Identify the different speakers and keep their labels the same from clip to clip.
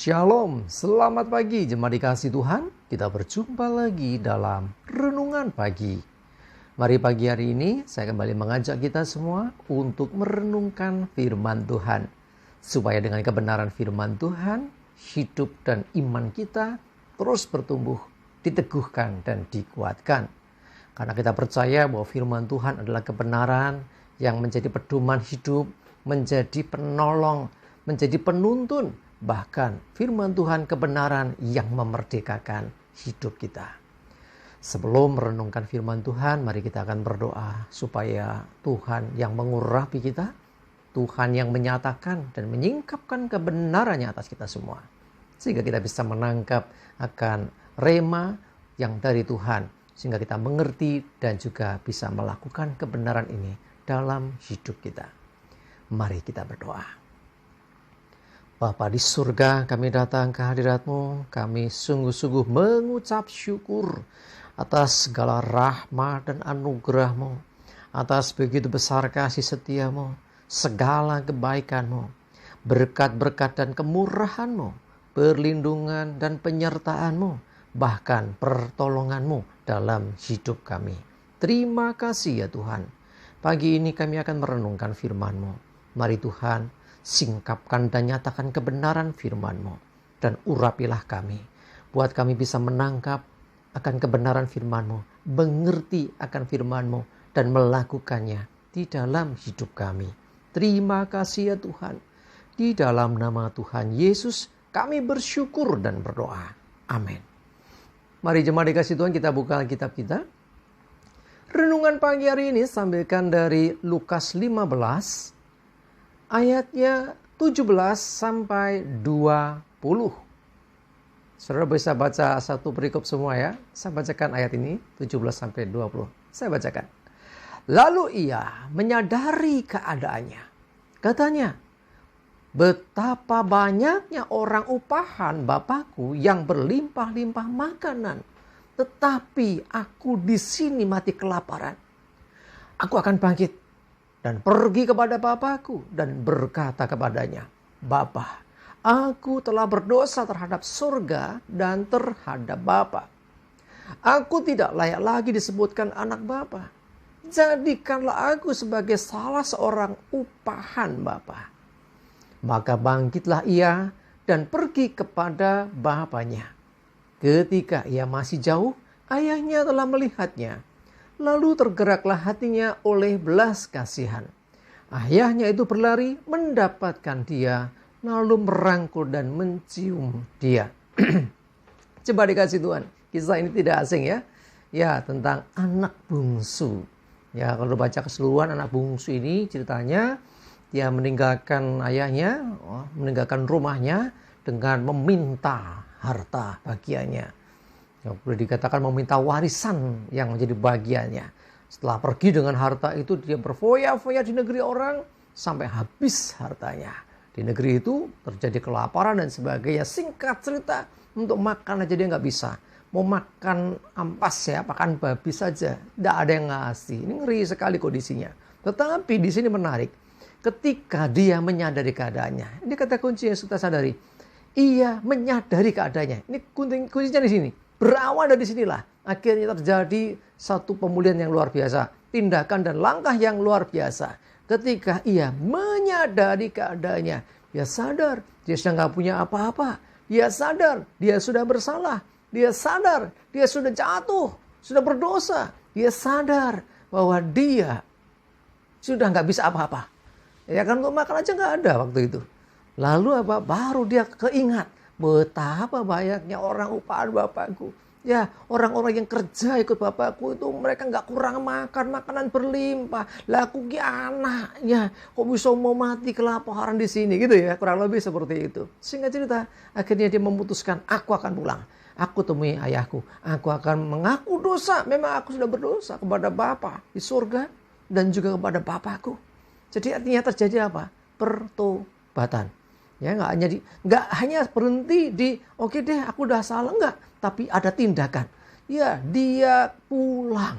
Speaker 1: Shalom, selamat pagi jemaat dikasih Tuhan. Kita berjumpa lagi dalam Renungan Pagi. Mari pagi hari ini saya kembali mengajak kita semua untuk merenungkan firman Tuhan. Supaya dengan kebenaran firman Tuhan, hidup dan iman kita terus bertumbuh, diteguhkan dan dikuatkan. Karena kita percaya bahwa firman Tuhan adalah kebenaran yang menjadi pedoman hidup, menjadi penolong, menjadi penuntun. Bahkan firman Tuhan kebenaran yang memerdekakan hidup kita. Sebelum merenungkan firman Tuhan, mari kita akan berdoa supaya Tuhan yang mengurapi kita, Tuhan yang menyatakan dan menyingkapkan kebenarannya atas kita semua. Sehingga kita bisa menangkap akan rema yang dari Tuhan. Sehingga kita mengerti dan juga bisa melakukan kebenaran ini dalam hidup kita. Mari kita berdoa. Bapa di surga, kami datang ke hadirat-Mu, kami sungguh-sungguh mengucap syukur atas segala rahmat dan anugerah-Mu, atas begitu besar kasih setia-Mu, segala kebaikan-Mu, berkat-berkat dan kemurahan-Mu, perlindungan dan penyertaan-Mu, bahkan pertolongan-Mu dalam hidup kami. Terima kasih ya Tuhan. Pagi ini kami akan merenungkan firman-Mu. Mari Tuhan, singkapkan dan nyatakan kebenaran firman-Mu. Dan urapilah kami. Buat kami bisa menangkap akan kebenaran firman-Mu. Mengerti akan firman-Mu. Dan melakukannya di dalam hidup kami. Terima kasih ya Tuhan. Di dalam nama Tuhan Yesus kami bersyukur dan berdoa. Amin. Mari jemaat dikasih Tuhan, kita buka Alkitab kita. Renungan pagi hari ini sambilkan dari Lukas 15. Ayatnya 17 sampai 20. Saudara bisa baca satu perikop semua ya. Saya bacakan ayat ini 17 sampai 20. Saya bacakan. Lalu ia menyadari keadaannya. Katanya, betapa banyaknya orang upahan Bapakku yang berlimpah-limpah makanan. Tetapi aku di sini mati kelaparan. Aku akan bangkit dan pergi kepada Bapakku dan berkata kepadanya, Bapa, aku telah berdosa terhadap surga dan terhadap Bapa. Aku tidak layak lagi disebutkan anak Bapa. Jadikanlah aku sebagai salah seorang upahan Bapa. Maka bangkitlah ia dan pergi kepada bapaknya. Ketika ia masih jauh, ayahnya telah melihatnya. Lalu tergeraklah hatinya oleh belas kasihan. Ayahnya itu berlari mendapatkan dia, lalu merangkul dan mencium dia. Coba dikasih Tuhan, kisah ini tidak asing ya. Ya, tentang anak bungsu. Ya, kalau baca keseluruhan anak bungsu ini ceritanya, dia meninggalkan ayahnya, meninggalkan rumahnya dengan meminta harta bagiannya. Yang boleh dikatakan meminta warisan yang menjadi bagiannya. Setelah pergi dengan harta itu, dia berfoya-foya di negeri orang sampai habis hartanya. Di negeri itu terjadi kelaparan dan sebagainya. Singkat cerita, untuk makan aja dia nggak bisa. Mau makan ampas ya, makan babi saja. Tidak ada yang ngasih. Ini ngeri sekali kondisinya. Tetapi di sini menarik. Ketika dia menyadari keadaannya. Ini kata kunci yang kita sadari. Ia menyadari keadaannya. Ini kuncinya di sini. Berawal dari sinilah akhirnya terjadi satu pemulihan yang luar biasa. Tindakan dan langkah yang luar biasa. Ketika ia menyadari keadaannya. Dia sadar dia sudah gak punya apa-apa. Dia sadar dia sudah bersalah. Dia sadar dia sudah jatuh. Sudah berdosa. Dia sadar bahwa dia sudah gak bisa apa-apa. Ya kan, untuk makan aja gak ada waktu itu. Lalu apa? Baru dia keingat. Betapa banyaknya orang upahan Bapakku. Ya, orang-orang yang kerja ikut Bapakku itu mereka gak kurang makan, makanan berlimpah. Lah aku anaknya, kok bisa mau mati kelaparan di sini gitu ya, kurang lebih seperti itu. Singkat cerita, akhirnya dia memutuskan, aku akan pulang. Aku temui ayahku, aku akan mengaku dosa. Memang aku sudah berdosa kepada Bapa di surga dan juga kepada Bapakku. Jadi artinya terjadi apa? Pertobatan. Ya, nggak hanya berhenti di oke deh aku udah salah, enggak, tapi ada tindakan. Ya, dia pulang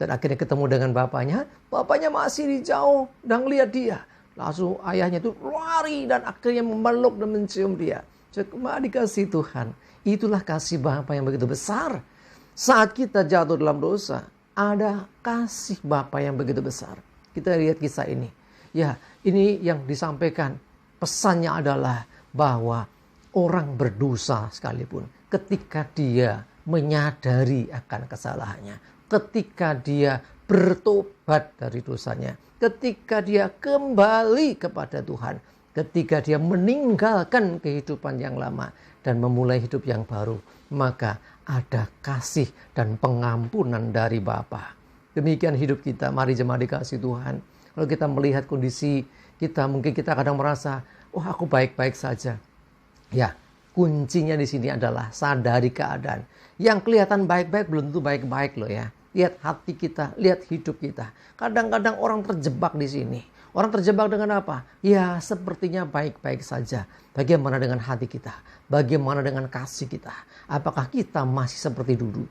Speaker 1: dan akhirnya ketemu dengan bapaknya masih di jauh dan lihat dia. Langsung ayahnya itu lari dan akhirnya memeluk dan mencium dia. Cuma dikasih Tuhan. Itulah kasih Bapa yang begitu besar. Saat kita jatuh dalam dosa, ada kasih Bapa yang begitu besar. Kita lihat kisah ini. Ya, ini yang disampaikan. Pesannya adalah bahwa orang berdosa sekalipun, ketika dia menyadari akan kesalahannya, ketika dia bertobat dari dosanya, ketika dia kembali kepada Tuhan, ketika dia meninggalkan kehidupan yang lama dan memulai hidup yang baru, maka ada kasih dan pengampunan dari Bapa. Demikian hidup kita. Mari jemaat dikasih Tuhan. Kalau kita melihat kondisi kita, mungkin kita kadang merasa, aku baik-baik saja. Ya, kuncinya di sini adalah sadari keadaan. Yang kelihatan baik-baik belum tentu baik-baik loh ya. Lihat hati kita, lihat hidup kita. Kadang-kadang orang terjebak di sini. Orang terjebak dengan apa? Ya, sepertinya baik-baik saja. Bagaimana dengan hati kita? Bagaimana dengan kasih kita? Apakah kita masih seperti dulu?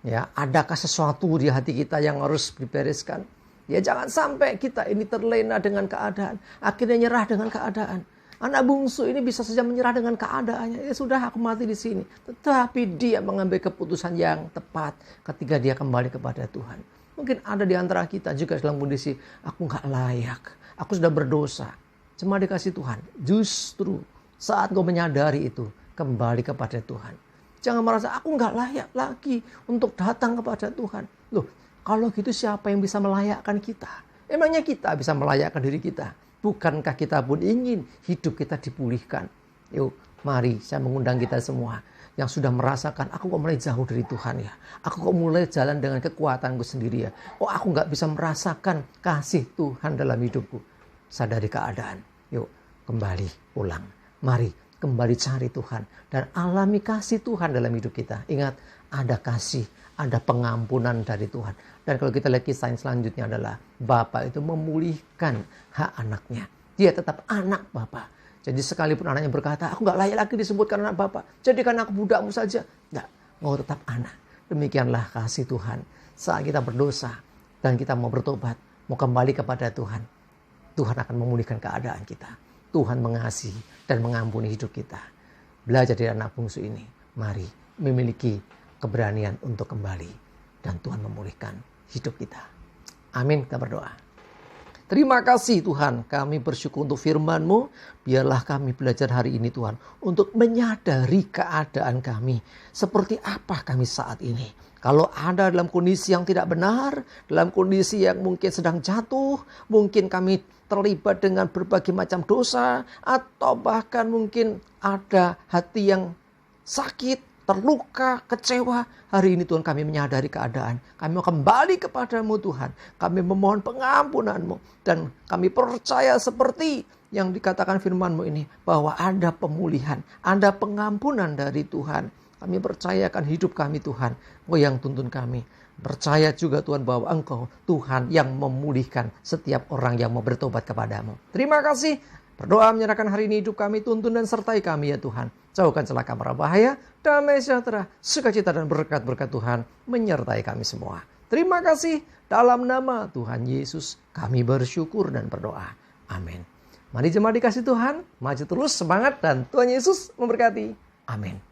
Speaker 1: Ya, adakah sesuatu di hati kita yang harus dibereskan? Ya, jangan sampai kita ini terlena dengan keadaan. Akhirnya nyerah dengan keadaan. Anak bungsu ini bisa saja menyerah dengan keadaannya. Ya sudah, aku mati di sini. Tetapi dia mengambil keputusan yang tepat ketika dia kembali kepada Tuhan. Mungkin ada di antara kita juga dalam kondisi, aku gak layak. Aku sudah berdosa. Cuma dikasih Tuhan. Justru saat kau menyadari itu, kembali kepada Tuhan. Jangan merasa, aku gak layak lagi untuk datang kepada Tuhan. Loh, kalau gitu siapa yang bisa melayakkan kita? Emangnya kita bisa melayakkan diri kita? Bukankah kita pun ingin hidup kita dipulihkan? Yuk, mari saya mengundang kita semua yang sudah merasakan, aku kok mulai jauh dari Tuhan ya. Aku kok mulai jalan dengan kekuatanku sendiri ya. Kok aku gak bisa merasakan kasih Tuhan dalam hidupku. Sadari keadaan. Yuk, kembali pulang. Mari kembali cari Tuhan. Dan alami kasih Tuhan dalam hidup kita. Ingat, ada kasih, ada pengampunan dari Tuhan. Dan kalau kita lihat kisah yang selanjutnya adalah Bapa itu memulihkan hak anaknya. Dia tetap anak Bapa. Jadi sekalipun anaknya berkata, aku gak layak lagi disebutkan anak Bapa. Jadikan aku budakmu saja. Enggak, mau tetap anak. Demikianlah kasih Tuhan. Saat kita berdosa dan kita mau bertobat, mau kembali kepada Tuhan, Tuhan akan memulihkan keadaan kita. Tuhan mengasihi dan mengampuni hidup kita. Belajar dari anak bungsu ini. Mari memiliki keberanian untuk kembali. Dan Tuhan memulihkan hidup kita. Amin, kita berdoa. Terima kasih Tuhan, kami bersyukur untuk firman-Mu. Biarlah kami belajar hari ini Tuhan, untuk menyadari keadaan kami. Seperti apa kami saat ini. Kalau ada dalam kondisi yang tidak benar, dalam kondisi yang mungkin sedang jatuh, mungkin kami terlibat dengan berbagai macam dosa, atau bahkan mungkin ada hati yang sakit, terluka, kecewa. Hari ini Tuhan kami menyadari keadaan. Kami mau kembali kepadamu Tuhan. Kami memohon pengampunan-Mu. Dan kami percaya seperti yang dikatakan firman-Mu ini, bahwa ada pemulihan, ada pengampunan dari Tuhan. Kami percayakan hidup kami Tuhan. Engkau yang tuntun kami. Percaya juga Tuhan bahwa Engkau Tuhan yang memulihkan setiap orang yang mau bertobat kepadamu. Terima kasih. Berdoa menyerahkan hari ini hidup kami, tuntun dan sertai kami ya Tuhan. Jauhkan celaka mara bahaya, damai sejahtera, sukacita dan berkat-berkat Tuhan menyertai kami semua. Terima kasih. Dalam nama Tuhan Yesus kami bersyukur dan berdoa. Amin. Mari jemaat dikasih Tuhan, maju terus semangat dan Tuhan Yesus memberkati. Amin.